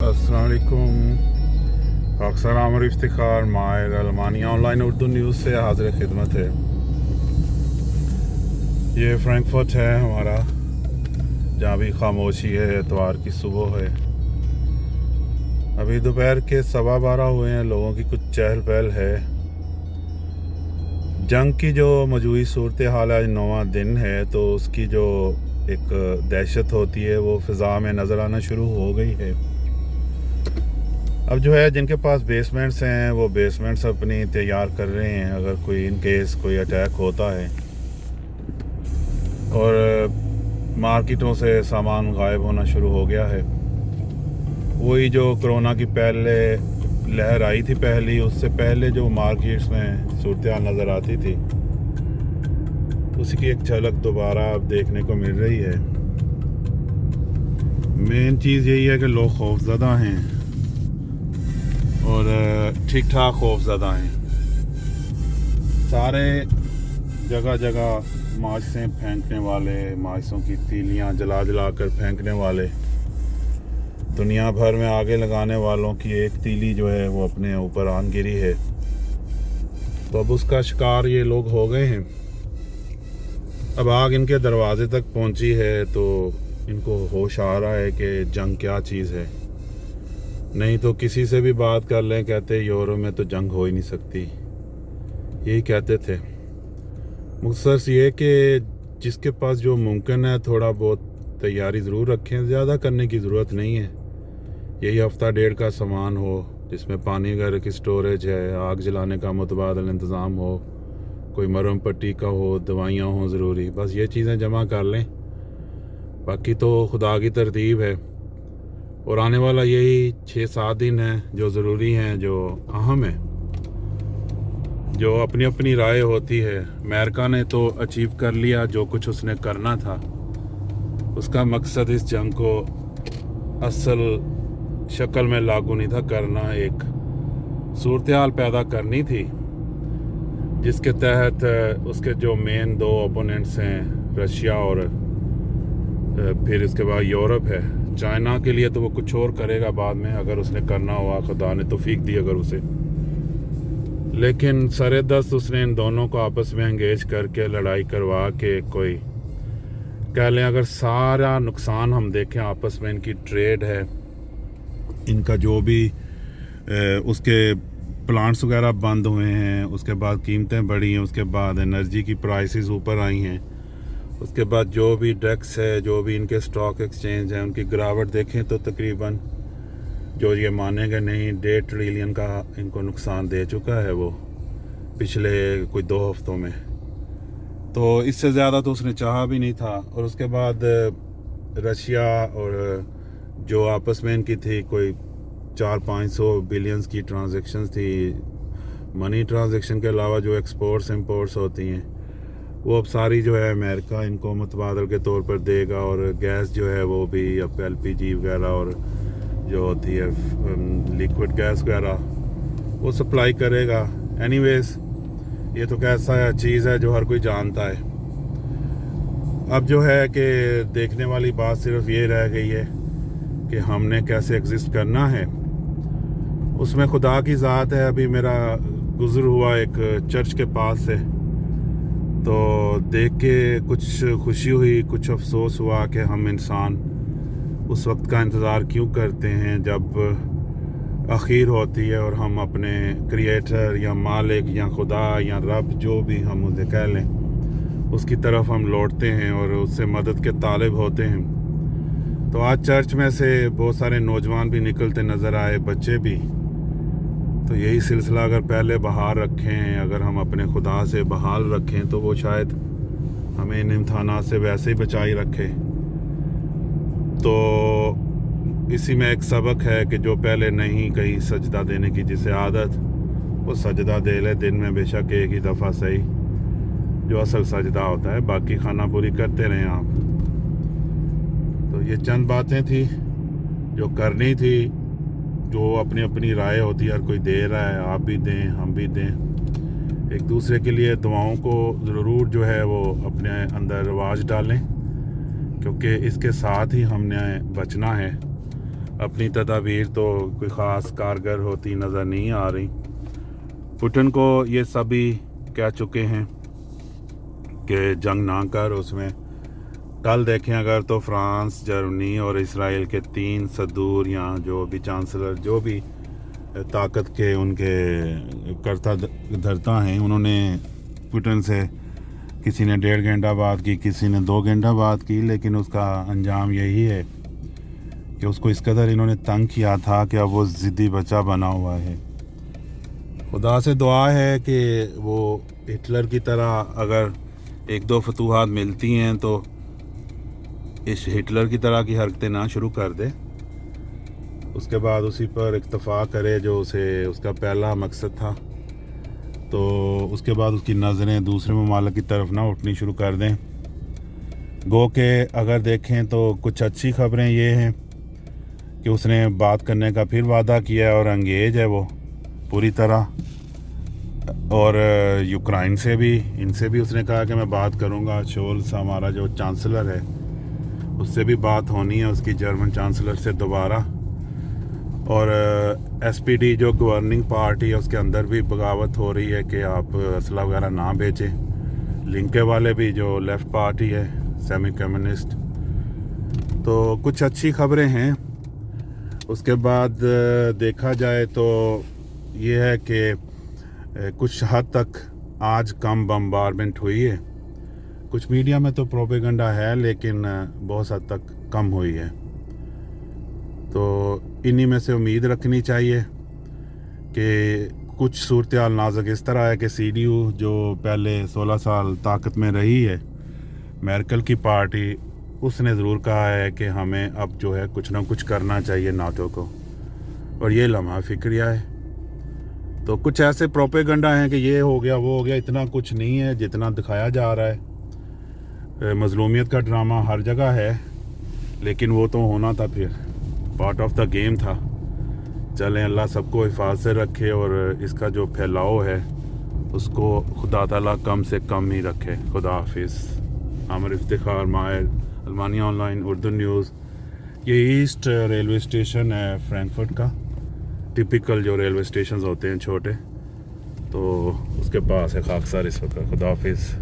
अस्सलाम वालेकुम। अक्सर आमर इफ्तिखार माहिर अलमानिया ऑनलाइन उर्दू न्यूज़ से हाजिर खिदमत है। ये फ्रैंकफर्ट है हमारा, जहाँ भी खामोशी है। एतवार की सुबह है, अभी दोपहर के 12:15 हुए हैं। लोगों की कुछ चहल पहल है। जंग की जो मौजूदा सूरत हाल आज 9वां दिन है, तो उसकी जो एक दहशत होती है वो फ़िज़ा में नज़र आना शुरू हो गई है। अब जो है, जिनके पास बेसमेंट्स हैं वो बेसमेंट्स अपनी तैयार कर रहे हैं, अगर कोई इन केस कोई अटैक होता है। और मार्केटों से सामान गायब होना शुरू हो गया है। वही जो कोरोना की पहले लहर आई थी पहली, उससे पहले जो मार्केट्स में सूरत हाल नज़र आती थी, उसी की एक झलक दोबारा अब देखने को मिल रही है। मेन चीज़ यही है कि लोग खौफज़दा हैं और ठीक ठाक खौफज़दा हैं। सारे जगह जगह माचिसें फेंकने वाले, माचिसों की तीलियां जला जला कर फेंकने वाले, दुनिया भर में आगे लगाने वालों की एक तीली जो है वो अपने ऊपर आन गिरी है। तो अब उसका शिकार ये लोग हो गए हैं। अब आग इनके दरवाजे तक पहुंची है, तो इनको होश आ रहा है कि जंग क्या चीज़ है। नहीं तो किसी से भी बात कर लें, कहते यूरोप में तो जंग हो ही नहीं सकती, यही कहते थे। मुख्तसर ये कि जिसके पास जो मुमकिन है थोड़ा बहुत तैयारी ज़रूर रखें, ज़्यादा करने की ज़रूरत नहीं है। यही हफ्ता डेढ़ का सामान हो, जिसमें पानी वगैरह की स्टोरेज है, आग जलाने का मुतबादल इंतज़ाम हो, कोई मरहम पट्टी का हो, दवाइयाँ हों ज़रूरी, बस ये चीज़ें जमा कर लें। बाकी तो खुदा की तरतीब है। और आने वाला यही 6-7 दिन है जो ज़रूरी हैं, जो अहम है, जो अपनी अपनी राय होती है। अमेरिका ने तो अचीव कर लिया जो कुछ उसने करना था। उसका मकसद इस जंग को असल शक्ल में लागू नहीं था करना, एक सूरत हाल पैदा करनी थी जिसके तहत उसके जो मेन दो ओपोनेंट्स हैं, रशिया और फिर इसके बाद यूरोप है। चाइना के लिए तो वो कुछ और करेगा बाद में, अगर उसने करना हुआ, खुदा ने तौफीक दी अगर उसे। लेकिन सरेदस्त उसने इन दोनों को आपस में एंगेज करके लड़ाई करवा के, कोई कह लें अगर सारा नुकसान हम देखें आपस में, इनकी ट्रेड है, इनका जो भी उसके प्लांट्स वगैरह बंद हुए हैं, उसके बाद कीमतें बढ़ी हैं, उसके बाद एनर्जी की प्राइसेस ऊपर आई हैं, उसके बाद जो भी डेक्स है, जो भी इनके स्टॉक एक्सचेंज हैं, उनकी गिरावट देखें तो तकरीबन जो ये मानेंगे नहीं, 1.5 ट्रिलियन का इनको नुकसान दे चुका है वो पिछले कोई 2 हफ्तों में। तो इससे ज़्यादा तो उसने चाहा भी नहीं था। और उसके बाद रशिया और जो आपस में इनकी थी कोई 400-500 बिलियंस की ट्रांजैक्शंस थी, मनी ट्रांजैक्शन के अलावा जो एक्सपोर्ट्स इंपोर्ट्स होती हैं, वो अब सारी जो है अमेरिका इनको मुतबादल के तौर पर देगा। और गैस जो है वो भी अब LPG वगैरह और जो होती है लिक्विड गैस वगैरह वो सप्लाई करेगा। एनीवेज, ये तो कैसा चीज़ है जो हर कोई जानता है। अब जो है कि देखने वाली बात सिर्फ ये रह गई है कि हमने कैसे एग्जिस्ट करना है। उसमें खुदा की ज़ात है। अभी मेरा गुज़र हुआ एक चर्च के पास से, तो देख के कुछ खुशी हुई, कुछ अफसोस हुआ कि हम इंसान उस वक्त का इंतज़ार क्यों करते हैं जब आखिर होती है और हम अपने क्रिएटर या मालिक या खुदा या रब, जो भी हम उसे कह लें, उसकी तरफ हम लौटते हैं और उससे मदद के तालिब होते हैं। तो आज चर्च में से बहुत सारे नौजवान भी निकलते नज़र आए, बच्चे भी। तो यही सिलसिला अगर पहले बहाल रखें, अगर हम अपने खुदा से बहाल रखें, तो वो शायद हमें इन इम्तहानात से वैसे ही बचाई रखे। तो इसी में एक सबक है कि जो पहले नहीं कहीं सजदा देने की जिसे आदत, वो सजदा दे ले, दिन में बेशक एक ही दफ़ा सही, जो असल सजदा होता है। बाकी खाना पूरी करते रहें आप। तो ये चंद बातें थी जो करनी थी, जो अपनी अपनी राय होती है, हर कोई दे रहा है, आप भी दें, हम भी दें। एक दूसरे के लिए दुआओं को ज़रूर जो है वो अपने अंदर रवाज डालें, क्योंकि इसके साथ ही हमने बचना है। अपनी तदाबीर तो कोई ख़ास कारगर होती नज़र नहीं आ रही। पुतिन को ये सभी कह चुके हैं कि जंग ना कर। उसमें कल देखें अगर तो फ्रांस, जर्मनी और इसराइल के 3 सदूर या जो भी चांसलर, जो भी ताकत के उनके करता धरता हैं, उन्होंने पुतिन से किसी ने 1.5 घंटा बात की, किसी ने 2 घंटा बात की, लेकिन उसका अंजाम यही है कि उसको इस कदर इन्होंने तंग किया था कि अब वो ज़िद्दी बच्चा बना हुआ है। खुदा से दुआ है कि वो हिटलर की तरह अगर 1-2 फतूहात मिलती हैं तो इस हिटलर की तरह की हरकतें ना शुरू कर दे, उसके बाद उसी पर इक्तफ़ा करे जो उसे उसका पहला मकसद था। तो उसके बाद उसकी नज़रें दूसरे ममालिक की तरफ ना उठनी शुरू कर दें। गो के अगर देखें तो कुछ अच्छी खबरें ये हैं कि उसने बात करने का फिर वादा किया है और एंगेज है वो पूरी तरह। और यूक्रेन से भी, इनसे भी उसने कहा कि मैं बात करूंगा। शोल्स हमारा जो चांसलर है उससे भी बात होनी है, उसकी जर्मन चांसलर से दोबारा। और SPD जो गवर्निंग पार्टी है उसके अंदर भी बगावत हो रही है कि आप असला वगैरह ना बेचें। लिंके वाले भी जो लेफ़्ट पार्टी है, सेमी कम्युनिस्ट। तो कुछ अच्छी खबरें हैं। उसके बाद देखा जाए तो ये है कि कुछ हद तक आज कम बम्बारमेंट हुई है। कुछ मीडिया में तो प्रोपेगेंडा है, लेकिन बहुत हद तक कम हुई है। तो इन्हीं में से उम्मीद रखनी चाहिए कि कुछ सूरत हाल नाजुक इस तरह है कि CDU जो पहले 16 साल ताकत में रही है, मेर्केल की पार्टी, उसने ज़रूर कहा है कि हमें अब जो है कुछ ना कुछ करना चाहिए नाटो को, और ये लम्हा फ़िक्रिया है। तो कुछ ऐसे प्रोपेगेंडा हैं कि ये हो गया वो हो गया, इतना कुछ नहीं है जितना दिखाया जा रहा है। मज़लूमियत का ड्रामा हर जगह है, लेकिन वो तो होना था, फिर पार्ट ऑफ द गेम था। चलें, अल्लाह सबको हिफाज़त से रखे और इसका जो फैलाव है उसको खुदा ताला कम से कम ही रखे। खुदा हाफिज़। आमिर इफ्तिखार, माहिर, अल्मानिया ऑनलाइन, उर्दू न्यूज़। ये ईस्ट रेलवे स्टेशन है फ्रैंकफर्ट का, टिपिकल जो रेलवे स्टेशन होते हैं छोटे, तो उसके पास है खाकसार इस वक्त। खुदा हाफिज़।